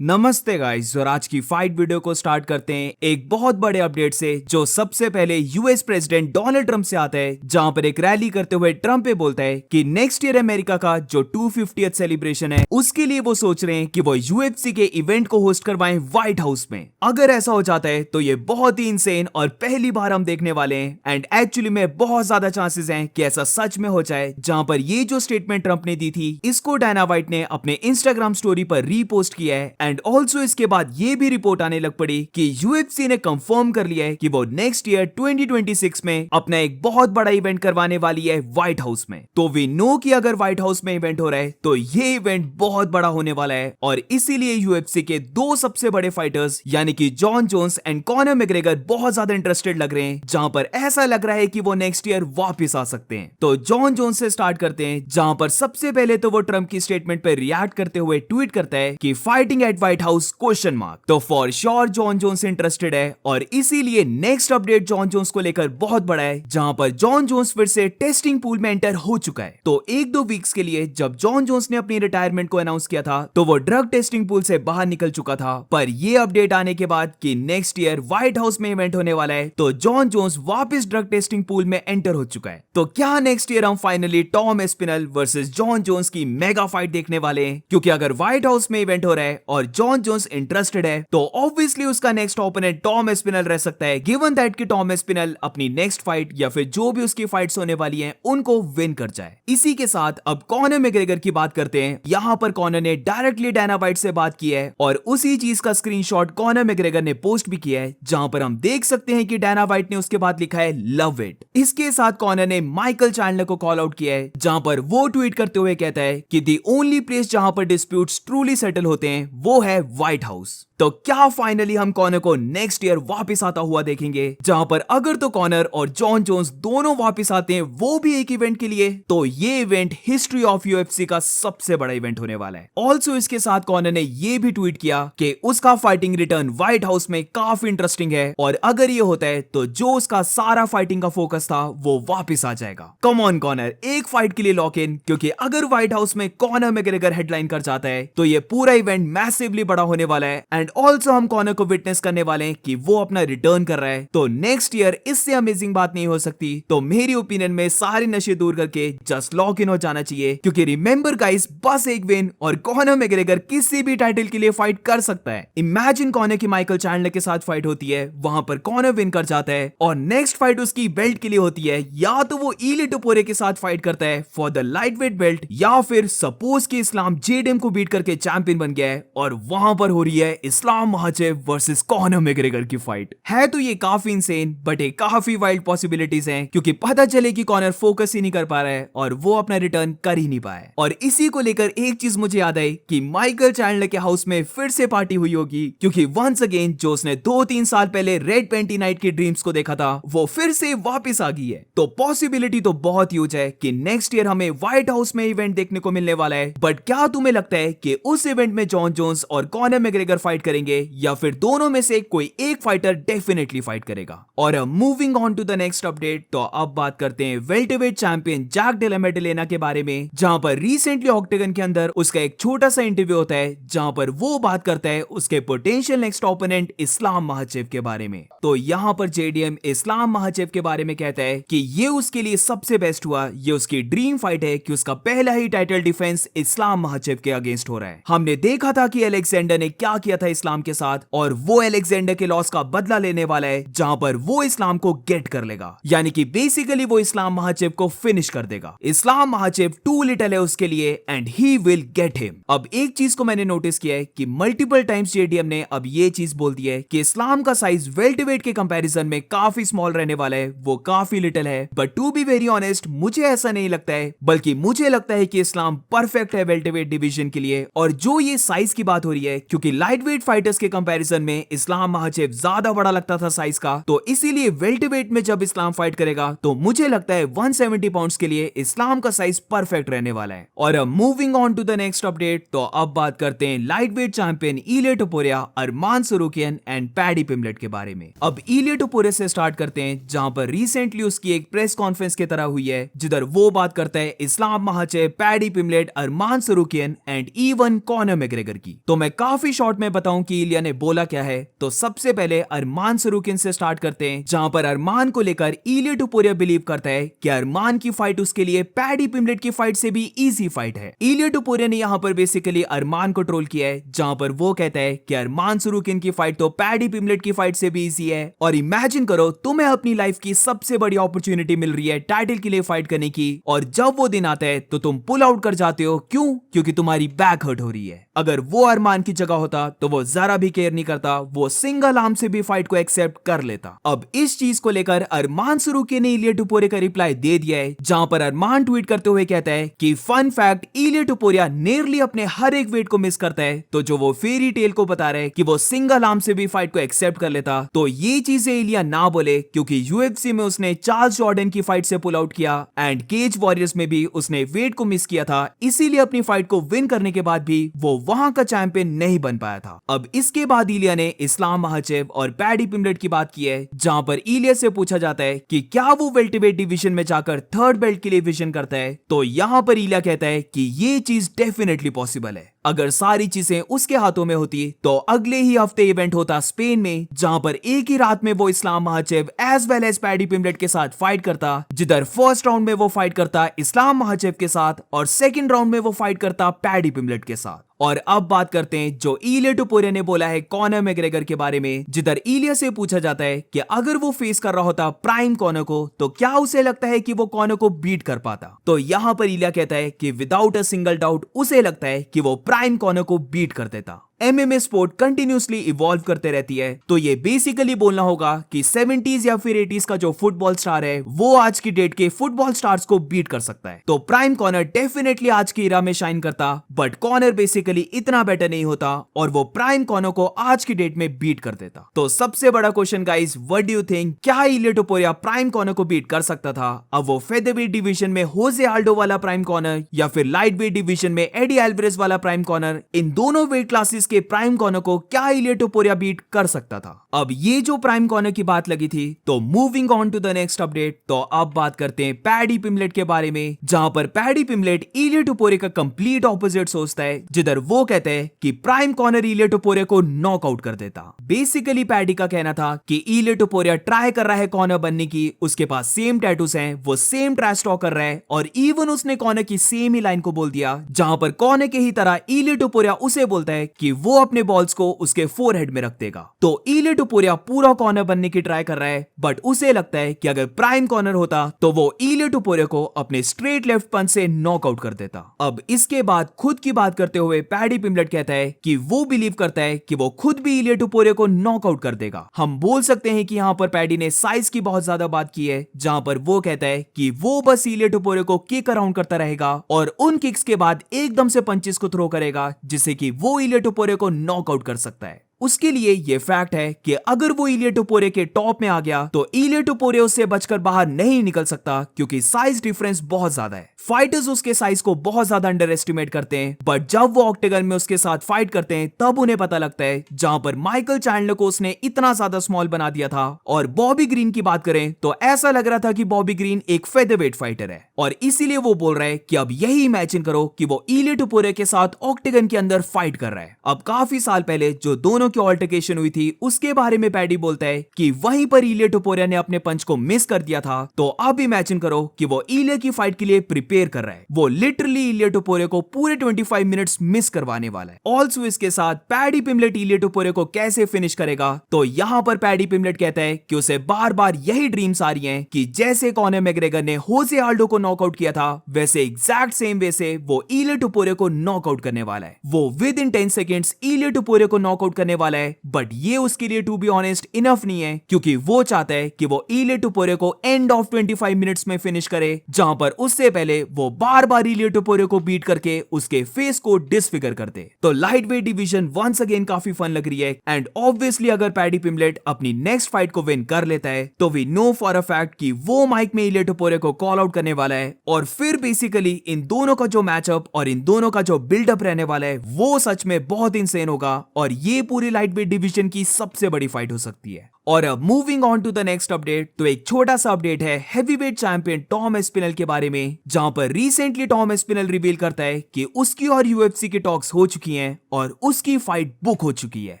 नमस्ते गाइस, और आज की फाइट वीडियो को स्टार्ट करते हैं एक बहुत बड़े अपडेट से जो सबसे पहले यूएस प्रेसिडेंट डोनाल्ड ट्रंप से आता है, जहां पर एक रैली करते हुए ट्रंप ये बोलता है कि नेक्स्ट ईयर अमेरिका का जो 250th सेलिब्रेशन है उसके लिए वो सोच रहे हैं कि वो यूएफसी के इवेंट को होस्ट करवाएं व्हाइट हाउस में। अगर ऐसा हो जाता है तो ये बहुत ही इंसेन और पहली बार हम देखने वाले हैं, एंड एक्चुअली में बहुत ज्यादा चांसेस हैं कि ऐसा सच में हो जाए। जहां पर ये जो स्टेटमेंट ट्रंप ने दी थी इसको डायना वाइट ने अपने इंस्टाग्राम स्टोरी पर रीपोस्ट किया है, एंड ऑल्सो इसके बाद ये भी रिपोर्ट आने लग पड़ी कि यूएफसी ने कंफर्म कर लिया है कि वो नेक्स्ट ईयर 2026 में अपना एक बहुत बड़ा इवेंट करवाने वाली है व्हाइट हाउस में। तो वी नो कि अगर व्हाइट हाउस में इवेंट हो रहा है तो ये इवेंट बहुत बड़ा होने वाला है, और इसीलिए यूएफसी के दो सबसे बड़े फाइटर्स यानी कि John Jones and Conor McGregor बहुत ज्यादा इंटरेस्टेड लग रहे हैं, जहां पर ऐसा लग रहा है कि वो नेक्स्ट ईयर वापस आ सकते हैं। तो जॉन जोन्स से स्टार्ट करते हैं, जहां पर सबसे पहले तो वो ट्रंप की स्टेटमेंट पर रिएक्ट करते हुए ट्वीट करता है कि fighting at White House question mark. तो for sure John Jones interested है, और इसीलिए नेक्स्ट अपडेट जॉन जोन्स को लेकर बहुत बड़ा है, जहां पर जॉन जोन्स फिर से टेस्टिंग पूल में एंटर हो चुका है। तो एक दो वीक्स के लिए जब जॉन जोन्स ने अपनी रिटायरमेंट को अनाउंस किया था तो वो ड्रग टेस्टिंग पूल से बाहर निकल चुका था, पर ये अपडेट आने के बाद कि नेक्स्ट ईयर व्हाइट हाउस में इवेंट होने वाला है तो जॉन जोन्स वापस ड्रग टेस्टिंग पूल में एंटर हो चुका है। तो क्या नेक्स्ट ईयर हम finally Tom Aspinall versus John Jones की मेगा फाइट देखने वाले हैं? क्योंकि अगर व्हाइट हाउस में इवेंट हो रहा है और जॉन जोन्स इंटरेस्टेड है तो ऑब्वियसली उसका नेक्स्ट ओपोनेंट टॉम एस्पिनल रह सकता है, गिवन दैट कि टॉम एस्पिनल अपनी नेक्स्ट फाइट या फिर जो भी उसकी फाइट्स होने वाली हैं उनको विन कर जाए। इसी के साथ अब कॉनर मैग्रेगर की बात करते हैं। यहां पर कॉनर ने डायरेक्टली डायना वाइट से बात की है, और उसी चीज का स्क्रीनशॉट कॉनर मैग्रेगर ने पोस्ट भी किया है, जहां पर हम देख सकते हैं कि डायना वाइट ने उसके बाद लिखा है लव इट। इसके साथ कॉनर ने माइकल चैंडलर को कॉल आउट किया है, जहां पर वो ट्वीट करते हुए कहता है कि दी ओनली प्लेस जहां पर डिस्प्यूट्स ट्रूली सेटल होते हैं वो है व्हाइट हाउस। तो क्या फाइनली हम कॉनर को नेक्स्ट ईयर वापस आता हुआ देखेंगे? जहां पर अगर तो कॉनर और जॉन जोन्स दोनों वापस आते हैं वो भी एक इवेंट के लिए, तो ये इवेंट हिस्ट्री ऑफ यूएफसी का सबसे बड़ा इवेंट होने वाला है। ऑल्सो इसके साथ कॉनर ने ये भी ट्वीट किया कि उसका फाइटिंग रिटर्न व्हाइट हाउस में काफी इंटरेस्टिंग है, और अगर ये होता है तो जो उसका सारा फाइटिंग का फोकस था वो वापस आ जाएगा। कम ऑन कॉनर, एक फाइट के लिए लॉक इन, क्योंकि अगर व्हाइट हाउस में कॉनर मैग्रेगर हेडलाइन कर जाता है तो ये पूरा इवेंट मैसिवली बड़ा होने वाला है, एंड ऑल्सो हम कॉनर को विटनेस करने वाले हैं कि वो अपना रिटर्न कर रहा है। तो नेक्स्ट ईयर इससे अमेजिंग बात नहीं हो सकती। तो मेरी ओपिनियन में सारे नशे दूर करके जस्ट लॉक इन हो जाना चाहिए, क्योंकि रिमेंबर गाइस, बस एक विन और कॉनर मैग्रेगर किसी भी टाइटल के लिए फाइट कर सकता है। इमेजिन कॉनर की माइकल चैंडलर के साथ फाइट होती है, वहां पर कॉनर विन कर जाता है, और नेक्स्ट फाइट उसकी बेल्ट के लिए होती है, या तो वो इली टोपुरे के साथ फाइट करता है for the light weight belt, या फिर सपोज कि इस्लाम जेडेम को बीट करके चैंपियन बन गया है और वहां पर हो रही है इस्लाम महाचेव वर्सेस कॉनर मैग्रेगर की फाइट। है तो ये काफी इंसेन, बट एक काफी वाइल्ड पॉसिबिलिटीज हैं, क्योंकि पता चले कि कॉनर फोकस ही नहीं कर पा रहा है और वो अपना रिटर्न कर ही नहीं पाया। और इसी को लेकर एक चीज मुझे याद आई कि माइकल चैंडलर के हाउस में फिर से पार्टी हुई होगी, क्योंकि वंस अगेन जो उसने 2-3 साल पहले रेड पेंटी नाइट की ड्रीम्स को देखा था वो फिर से वापस आ गई है। तो पॉसिबिलिटी तो बहुत ह्यूज है कि नेक्स्ट ईयर हमें व्हाइट हाउस में इवेंट देखने को मिलने वाला है। बट क्या तुम्हें लगता है कि उस इवेंट में जॉन जोन्स और कॉनर मैग्रेगर फाइट करेंगे, या फिर दोनों में से कोई एक फाइटर डेफिनेटली फाइट करेगा? और moving on to the next update, तो अब बात करते हैं welterweight champion Jack Della Maddalena के बारे में, जहां पर रिसेंटली ऑक्टेगन के अंदर उसका एक छोटा सा इंटरव्यू होता है, जहां पर वो बात करता है उसके पोटेंशियल नेक्स्ट ओपोनेंट इस्लाम महाचेव के बारे में। तो यहां पर जेडीएम इस्लाम महाचेव के बारे में कहता है कि ये उसके लिए सबसे बेस्ट हुआ, ये उसकी ड्रीम फाइट है कि उसका पहला ही टाइटल डिफेंस इस्लाम महाचेव के अगेंस्ट हो रहा है। हमने देखा था कि अलेक्जेंडर ने क्या किया था इस्लाम के साथ, और वो अलेक्जेंडर के लॉस का बदला लेने वाला है, जहां पर वो इस्लाम को गेट कर लेगा, यानी कि बेसिकली वो इस्लाम महाचेव को फिनिश कर देगा। इस्लाम महाचेव टू लिटिल है उसके लिए, and he will get him. अब एक चीज को मैंने नोटिस किया है कि मल्टीपल टाइम्स जेडीएम ने अब ये चीज बोल दी है कि इस्लाम का साइज वेल्टरवेट के कंपैरिजन में काफी स्मॉल रहने वाला है, वो काफी लिटिल है। But to be very honest, मुझे ऐसा नहीं लगता है, बल्कि मुझे लगता है कि इस्लाम परफेक्ट है वेल्टरवेट डिवीजन के लिए। और जो ये साइज की बात हो रही है, क्योंकि लाइट वेट फाइटर्स के कंपैरिजन में इस्लाम महाचेव ज्यादा बड़ा लगता था साइज का, तो इसीलिए वेल्टरवेट में जब इस्लाम फाइट करेगा तो मुझे लगता है 170 पाउंड्स के लिए इस्लाम का साइज परफेक्ट रहने वाला है। और moving on to the next update, तो अब बात करते हैं light weight champion Ilia Topuria, Arman Tsarukyan and Paddy Pimblett के बारे में। अब इलिया टोपुरिया से स्टार्ट करते हैं, जहां पर रिसेंटली उसकी एक प्रेस कॉन्फ्रेंस की तरह हुई है, जिधर वो बात करता है Islam Makhachev, Paddy Pimblett, Arman Tsarukyan and even Conor McGregor की। तो मैं काफी शॉर्ट में बताऊं कि इलिया ने बोला क्या है, तो सबसे पहले अरमान सरूकिन से स्टार्ट करते हैं, जहां पर अरमान को लेकर इलिया टुपुरिया बिलीव करता है कि अरमान की फाइट उसके लिए पैडी पिम्बलेट की फाइट से भी इजी फाइट है। इलिया टुपुरिया ने यहाँ पर बेसिकली अरमान को ट्रोल किया है, जहां पर वो कहता है कि अरमान सरूकिन की फाइट तो पैडी पिम्बलेट की फाइट से भी इजी है। और इमेजिन करो तुम्हें अपनी लाइफ की सबसे बड़ी अपॉर्चुनिटी मिल रही है टाइटल के लिए फाइट करने की, और जब वो दिन आता है तो तुम पुल आउट कर जाते हो। क्यों? क्योंकि तुम्हारी बैक हर्ट हो रही है। अगर वो अरमान की जगह होता तो वो जरा भी केयर नहीं करता, वो सिंगल आर्म से भी फाइट को एक्सेप्ट कर लेता। अब इस चीज को लेकर अरमान सरूकिन ने इलिया टुपुरिया का रिप्लाई दे दिया है, जहां पर अरमान ट्वीट करते हुए कहता है कि फन फैक्ट, इलिया टुपुरिया नियरली अपने हर एक वेट को मिस करता है, तो जो वो फेरी टेल को बता रहे कि वो सिंगल आर्म से भी फाइट को एक्सेप्ट कर लेता, तो ये चीजें इलिया ना बोले, क्योंकि यूएफसी में उसने चार्ल्स जॉर्डन की फाइट से पुल आउट किया एंड केज वॉरियर्स में भी उसने वेट को मिस किया था, इसीलिए अपनी फाइट को विन करने के बाद भी वो वहां का चैंपियन नहीं बन पाया था। अब इसके बाद इलिया ने इस्लाम महाचेव और पैडी पिम्बलेट की बात की है, जहां पर इलिया से पूछा जाता है कि क्या वो वेल्टरवेट डिवीजन में जाकर थर्ड बेल्ट के लिए विजन करता है, तो यहां पर इलिया कहता है कि ये चीज डेफिनेटली पॉसिबल है। अगर सारी चीजें उसके हाथों में होती तो अगले ही हफ्ते इवेंट होता स्पेन में, जहां पर एक ही रात में वो Islam Makhachev as well as Paddy Pimblett के साथ फाइट करता, जिधर फर्स्ट राउंड में वो फाइट करता इस्लाम महाचेव के साथ और सेकंड राउंड में वो फाइट करता पैडी पिम्बलेट के साथ। और अब बात करते हैं जो इलिया टुपुरिया ने बोला है कॉनर मैग्रेगर के बारे में, जिधर इलिया से पूछा जाता है कि अगर वो फेस कर रहा होता प्राइम कॉनर को, तो क्या उसे लगता है कि वो कॉनर को बीट कर पाता, तो यहां पर इलिया कहता है कि विदाउट अ सिंगल डाउट उसे लगता है कि वो प्राइम कॉनर को बीट कर देता। एमएमए स्पोर्ट कंटिन्यूसली इवॉल्व करते रहती है, तो ये बेसिकली बोलना होगा कि 70s या फिर 80s का जो फुटबॉल स्टार है वो आज की डेट के फुटबॉल स्टार्स को बीट कर सकता है। तो प्राइम कॉनर डेफिनेटली आज की इरा में शाइन करता, बट कॉनर बेसिकली इतना बेटर नहीं होता और वो प्राइम कॉनर को आज की डेट में बीट कर देता। तो सबसे बड़ा question guys, what do you think, क्या इलिया टुपुरिया प्राइम कॉनर को बीट कर सकता था? अब वो फेदरवेट डिवीजन में होजे आल्डो वाला प्राइम कॉनर या फिर लाइट वेट डिवीजन में एडी एल्वारेज वाला प्राइम कॉनर, इन दोनों वेट क्लासेस के प्राइम कॉनर को क्या इलिया टुपुरिया बीट कर सकता था? अब ये जो प्राइम कॉनर की बात लगी थी, तो moving on to the next update, तो अब बात करते हैं पैडी पिम्बलेट के बारे में, जहां पर पैडी पिम्बलेट इलिया टुपुरिया का कंप्लीट ऑपोजिट सोचता है, जिधर वो कहते हैं कि प्राइम कॉनर इलिया टुपुरिया को नॉकआउट कर देता। बेसिकली पैडी का कहना था कि इलिया टुपुरिया ट्राई कर रहा है कॉनर बनने की, उसके पास सेम टैटूज हैं, वो सेम ट्रैश टॉक कर रहा है, और इवन उसने कॉनर की सेम ही लाइन को बोल दिया, जहां पर कॉनर के ही तरह इलिया टुपुरिया उसे बोलता है कि वो अपने बॉल्स को उसके फोरहेड में रख देगा। तो इलिया टुपुरिया पूरा कॉर्नर बनने की ट्राई कर रहा है, बट उसे लगता है कि अगर प्राइम कॉर्नर होता तो वो इलिया टुपुरिया को अपने स्ट्रेट लेफ्ट पंच से नॉकआउट कर देता। अब इसके बाद खुद की बात करते हुए पैडी पिम्बलेट कहता है कि वो बिलीव करता है कि वो खुद भी इलिया टुपुरिया को नॉकआउट कर देगा। हम बोल सकते हैं कि यहाँ पर पैडी ने साइज की बहुत ज्यादा बात की है, जहां पर वो कहता है कि वो बस इलिया टुपुरिया को किक अराउंड करता रहेगा और उन किक्स के बाद एकदम से पंचेस को थ्रो करेगा, जिससे कि वो इलिया टुपुरिया को नॉकआउट कर सकता है। उसके लिए ये फैक्ट है कि अगर वो इलिया टुपुरिया के टॉप में आ गया तो इलिया टुपुरिया उससे बचकर बाहर नहीं निकल सकता, क्योंकि साइज डिफरेंस बहुत ज्यादा है। फाइटर्स उसके साइज को बहुत ज्यादा अंडर एस्टिमेट करते हैं, बट जब वो ऑक्टेगन में उसके साथ फाइट करते हैं तब उन्हें पता लगता है, जहां पर माइकल चैंडलर को उसने इतना ज्यादा स्मॉल बना दिया था। और बॉबी ग्रीन की बात करें तो ऐसा लग रहा था कि बॉबी ग्रीन एक फेदरवेट फाइटर है, और इसीलिए वो बोल रहा है कि अब यही इमेजिन करो कि वो इलिया टुपुरिया के साथ ऑक्टेगन के अंदर फाइट कर रहा है। अब काफी साल पहले जो दोनों की ऑल्टरकेशन हुई थी उसके बारे में पैडी बोलता है कि वहीं पर इलिया टुपुरिया ने अपने पंच को मिस कर दिया था। तो अब इमेजिन करो कि वो इलिया की फाइट के लिए प्रिपेयर कर रहा है, वो लिटरली इलिया टुपुरिया को पूरे 25 मिनट्स मिस करवाने वाला है। ऑल्सो इसके साथ पैडी पिम्बलेट इलिया टुपुरिया को कैसे फिनिश करेगा, तो यहां पर पैडी पिम्बलेट कहता है कि उसे बार बार यही ड्रीम्स आ रही हैं कि जैसे कॉनर मैग्रेगर ने होजे आल्डो को नॉकआउट किया था, वैसे एग्जैक्ट सेम वे से वो इलिया टुपुरिया को नॉकआउट करने वाला है। वो विद इन 10 सेकेंड्स इलिया टुपुरिया को नॉकआउट करने वाला है, बट ये उसके लिए टू बी ऑनेस्ट इनफ नहीं है, क्योंकि वो चाहता है कि वो इलिया टुपुरिया को एंड ऑफ 25 मिनट्स में फिनिश करे, जहां पर उससे पहले वो बार बार इलिया टुपुरिया को बीट करके उसके फेस को डिसफिगर कर दे। तो lightweight division once again काफी फन लग रही है, एंड ऑब्वियसली अगर पैडी पिम्बलेट अपनी नेक्स्ट फाइट को विन कर लेता है तो we know for a fact कि वो माइक में इलिया टुपुरिया को कॉल आउट करने वाला है, और फिर बेसिकली इन दोनों का जो मैचअप और इन दोनों का जो बिल्डअप रहने वाला है वो सच में बहुत इंसेन होगा, और ये पूरी लाइट वेट डिवीजन की सबसे बड़ी फाइट हो सकती है। और अब moving on to the next update, तो एक छोटा सा अपडेट है हेवीवेट चैंपियन टॉम एस्पिनल के बारे में, जहां पर रिसेंटली टॉम एस्पिनल रिवील करता है कि उसकी और यूएफसी की टॉक्स हो चुकी हैं और उसकी फाइट बुक हो चुकी है।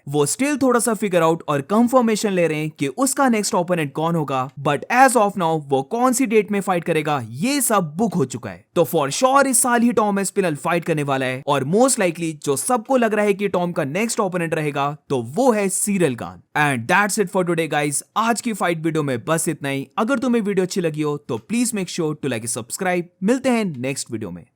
वो स्टिल थोड़ा सा फिगर आउट और कंफर्मेशन ले रहे हैं कि उसका नेक्स्ट ओपोनेंट कौन होगा, बट एज ऑफ नाउ वो कौन सी डेट में फाइट करेगा ये सब बुक हो चुका है। तो फॉर श्योर इस साल ही टॉम एस्पिनल फाइट करने वाला है, और मोस्ट लाइकली जो सबको लग रहा है कि टॉम का नेक्स्ट ओपोनेंट रहेगा तो वो है Ciryl Gane. And that's it for today guys. आज की फाइट वीडियो में बस इतना ही। अगर तुम्हें वीडियो अच्छी लगी हो तो please make sure to like subscribe. मिलते हैं नेक्स्ट वीडियो में।